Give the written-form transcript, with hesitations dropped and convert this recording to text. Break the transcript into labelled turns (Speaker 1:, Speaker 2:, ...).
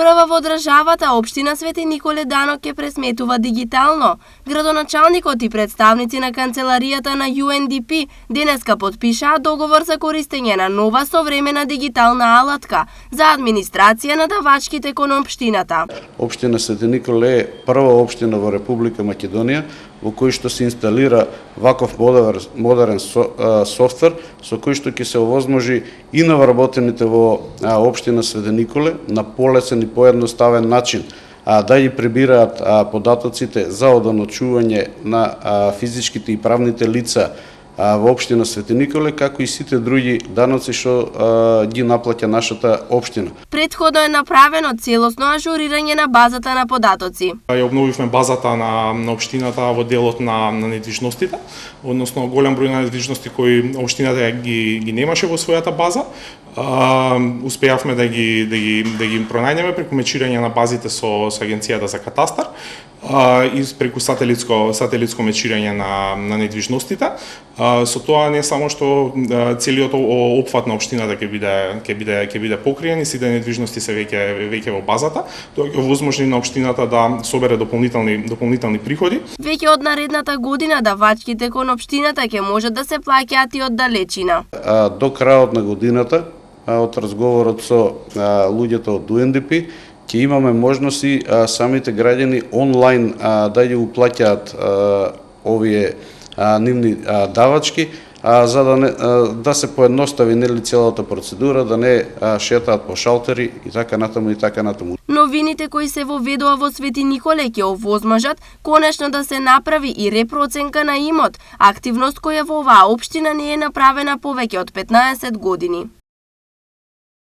Speaker 1: Прва во државата, општина Свети Николе Дано ќе пресметува дигитално. Градоначалникот и представници на канцеларијата на UNDP денеска потпишаа договор за користење на нова современа дигитална алатка за администрација на давачките кон општината.
Speaker 2: Општина Свети Николе е прва општина во Република Македонија во кој што се инсталира ваков модерен софтвер со кој што ќе се овозможи и на вработените во општина Свети Николе на полесен и поедноставен начин да ги прибираат податоците за одоночување на физичките и правните лица во општина Свети Николе, како и сите други даноци што ги наплаќа нашата општина.
Speaker 1: Претходно е направено целосно ажурирање на базата на податоци.
Speaker 3: Ја обновивме базата на општината во делот на недвижностите, односно голем број на недвижности кои општината ги немаше во својата база. Успеавме да ги пронајдеме преку мечирање на базите со Агенцијата за катастар и преку сателитско мечирање на недвижностите. Со тоа не само што целиот опфат на општината ќе биде покриен и сите недвижности се веќе во базата, тоа ќе овозможни на општината да собере дополнителни приходи.
Speaker 1: Веќе од наредната година давачките кон општината ќе можат да се плаќаат и од далечина.
Speaker 2: До крајот на годината, од разговорот со луѓето од UNDP, ќе имаме можности самите граѓани онлайн да ги уплаќаат овие нивни давачки, за да се поедностави нели целата процедура, да не шетаат по шалтери и така натаму и така натаму.
Speaker 1: Новините кои се воведува во Свети Николе ќе овозможат конечно да се направи и репроценка на имот, активност која во оваа општина не е направена повеќе од 15 години.